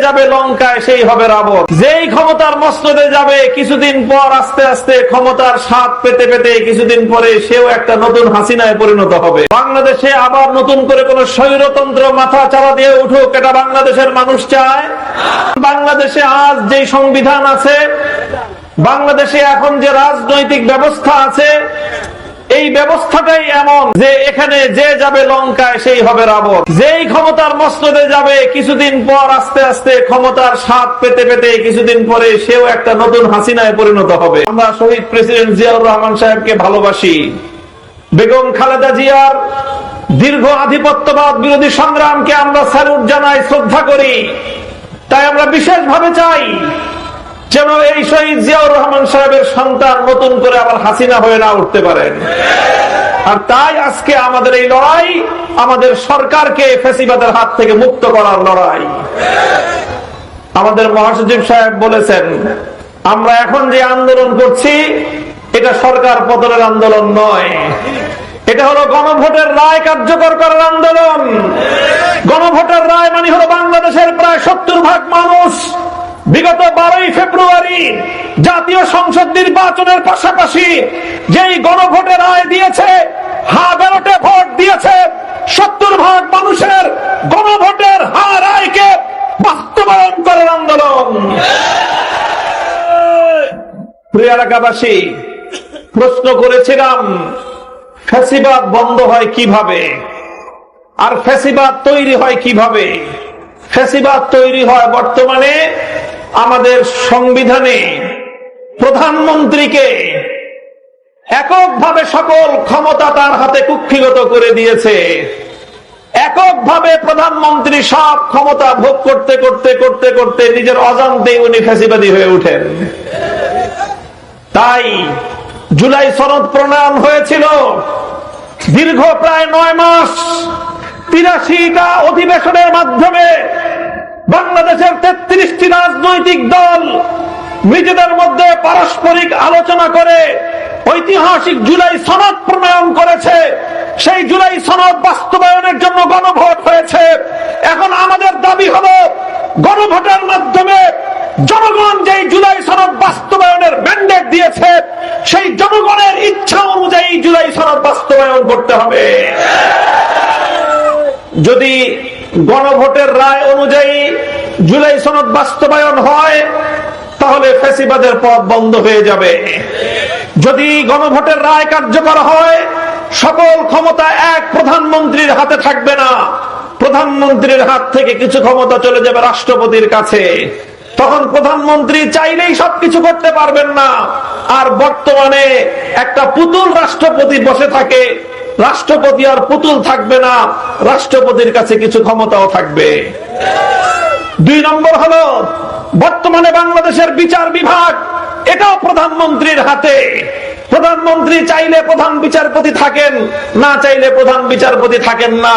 যাবে লঙ্কায় সেই হবে রাবণ। যেই ক্ষমতার মসনদে যাবে কিছুদিন পর আস্তে আস্তে ক্ষমতার স্বাদ পেতে পেতে কিছুদিন পরে সেও একটা নতুন হাসিনায় পরিণত হবে। বাংলাদেশে আবার নতুন করে কোন স্বৈরতন্ত্র মাথা চারা দিয়ে উঠুক, এটা বাংলাদেশের মানুষ চায়? বাংলাদেশে আজ যে সংবিধান আছে, বাংলাদেশে এখন যে রাজনৈতিক ব্যবস্থা আছে, এই ব্যবস্থাটাই এমন যে এখানে যে যাবে লঙ্কায় সেই হবে রাবণ। যেই ক্ষমতার মসনদে যাবে কিছুদিন পর আস্তে আস্তে ক্ষমতার স্বাদ পেতে পেতে কিছুদিন পরে সেও একটা নতুন হাসিনায় পরিণত হবে। আমরা শহীদ প্রেসিডেন্ট জিয়াউর রহমান সাহেবকে ভালোবাসি, বেগম খালেদা জিয়ার দীর্ঘ আধিপত্যবাদ বিরোধী সংগ্রামকে আমরা স্যালুট জানাই, শ্রদ্ধা করি। তাই আমরা বিশেষভাবে চাই যেন এই শহীদ জিয়াউর রহমান সাহেবের সন্তান নতুন করে আবার হাসিনা হয়ে না উঠতে পারেন। আর তাই আজকে আমাদের এই লড়াই আমাদের সরকারকে ফ্যাসিবাদের হাত থেকে মুক্ত করার লড়াই। আমাদের মহাসচিব সাহেব বলেছেন, আমরা এখন যে আন্দোলন করছি এটা সরকার পতনের আন্দোলন নয়, এটা হলো গণভোটের রায় কার্যকর করার আন্দোলন। গণভোটের রায় মানে হলো বাংলাদেশের প্রায় 70% মানুষ বিগত 12ই ফেব্রুয়ারি জাতীয় সংসদ নির্বাচনের পাশাপাশি যেই গণভোটের রায় দিয়েছে, ব্যালটে ভোট দিয়েছে, 70% মানুষের গণভোটের রায়কে বাস্তবায়ন করার আন্দোলন। প্রিয় এলাকাবাসী, প্রশ্ন করেছিলাম ফ্যাসিবাদ বন্ধ হয় কিভাবে আর ফ্যাসিবাদ তৈরি হয় কিভাবে? ফ্যাসিবাদ তৈরি হয় বর্তমানে আমাদের সংবিধানে প্রধানমন্ত্রীকে এককভাবে সকল ক্ষমতা তার হাতে কুক্ষিগত করে দিয়েছে। এককভাবে প্রধানমন্ত্রী সব ক্ষমতা ভোগ করতে করতে করতে করতে নিজের অজান্তেই উনি ফ্যাসিবাদী হয়ে ওঠেন। তাই জুলাই সনদ প্রণয়ন হয়েছিল, দীর্ঘ প্রায় 9 মাস 83টা অধিবেশনের মাধ্যমে বাংলাদেশের 33টি রাজনৈতিক দল নিজেদের মধ্যে পারস্পরিক আলোচনা করে ঐতিহাসিক জুলাই সনদ প্রণয়ন করেছে। সেই জুলাই সনদ বাস্তবায়নের জন্য গণভোট হয়েছে। এখন আমাদের দাবি হলো গণভোটের মাধ্যমে জনগণ যেই জুলাই সনদ বাস্তবায়নের ম্যান্ডেট দিয়েছে সেই জনগণের ইচ্ছা অনুযায়ী জুলাই সনদ বাস্তবায়ন করতে হবে। যদি গণভোটের রায় অনুযায়ী জুলাই সনদ বাস্তবায়ন হয় তাহলে ফ্যাসিবাদের পথ বন্ধ হয়ে যাবে। যদি গণভোটের রায় কার্যকর হয় সকল ক্ষমতা এক প্রধানমন্ত্রীর হাতে থাকবে না, প্রধানমন্ত্রীর হাত থেকে কিছু ক্ষমতা চলে যাবে রাষ্ট্রপতির কাছে। তখন প্রধানমন্ত্রী চাইলেই সবকিছু করতে পারবেন না। আর বর্তমানে একটা পুতুল রাষ্ট্রপতি বসে থাকে, রাষ্ট্রপতি আর পুতুল থাকবে না, রাষ্ট্রপতির কাছে কিছু ক্ষমতাও থাকবে। 2 নম্বর হলো বর্তমানে বাংলাদেশের বিচার বিভাগ এটাও প্রধানমন্ত্রীর হাতে। প্রধানমন্ত্রী চাইলে প্রধান বিচারপতি থাকেন, না চাইলে প্রধান বিচারপতি থাকেন না।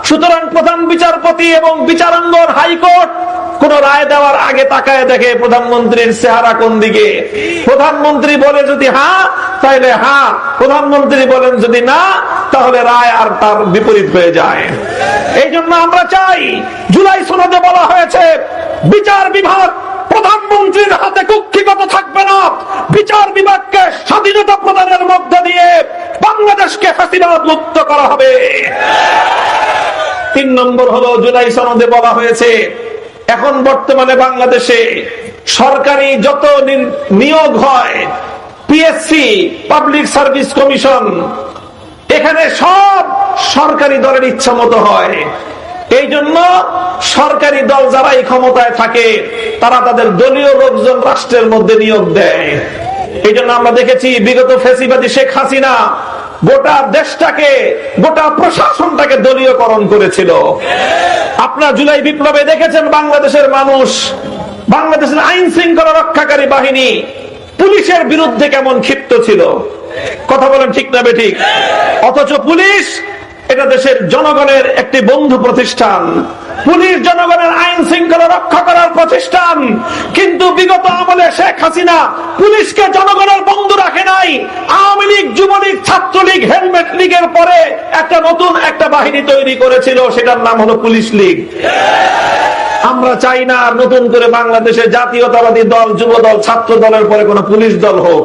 সুতরাং প্রধান বিচারপতি এবং বিচারাঙ্গন হাইকোর্ট কোন রায় দেওয়ার আগে তাকায় দেখে প্রধানমন্ত্রীর চেহারা কোন দিকে। প্রধানমন্ত্রী বলে যদি হ্যাঁ তাহলে হ্যাঁ, প্রধানমন্ত্রী বলেন যদি না তাহলে রায় আর তার বিপরীত হয়ে যায়। এই জন্য আমরা চাই, জুলাই সনদে বলা হয়েছে বিচার বিভাগ প্রধানমন্ত্রীর হাতে কুক্ষিগত থাকবে না, বিচার বিভাগকে স্বাধীনতা প্রদানের মধ্য দিয়ে বাংলাদেশকে ফ্যাসিবাদ মুক্ত করা হবে। 3 নম্বর হলো জুলাই সনদে বলা হয়েছে এখন বর্তমানে বাংলাদেশে সরকারি যত নিয়োগ হয়, পিএসসি পাবলিক সার্ভিস কমিশন, এখানে সব সরকারি দলের ইচ্ছা মতো হয়। এই জন্য সরকারি দল যারাই ক্ষমতায় থাকে তারা তাদের দলীয় লোকজন রাষ্ট্রের মধ্যে নিয়োগ দেয়। এই জন্য আমরা দেখেছি বিগত ফ্যাসিবাদী শেখ হাসিনা গোটা দেশটাকে, গোটা প্রশাসনটাকে দলীয়করণ করেছিল। আপনারা জুলাই বিপ্লবে দেখেছেন বাংলাদেশের মানুষ, বাংলাদেশের আইন শৃঙ্খলা রক্ষাকারী বাহিনী পুলিশের বিরুদ্ধে কেমন ক্ষিপ্ত ছিল। কথা বলেন ঠিক না বেঠিক? অথচ পুলিশ এটা দেশের জনগণের একটি বন্ধু প্রতিষ্ঠান। পুলিশ জনগণের আইন শৃঙ্খলা রক্ষা করার প্রতিষ্ঠান। কিন্তু বিগত আমলে শেখ হাসিনা পুলিশকে জনগণের বন্ধু রাখে নাই। আওয়ামী লীগ, যুবলীগ, ছাত্রলীগ, হেলমেট লীগের পরে একটা নতুন একটা বাহিনী তৈরি করেছিল, সেটার নাম হলো পুলিশ লীগ। আমরা চাই না আর নতুন করে বাংলাদেশে জাতীয়তাবাদী দল, যুব দল, ছাত্র দলের পরে কোন পুলিশ দল হোক।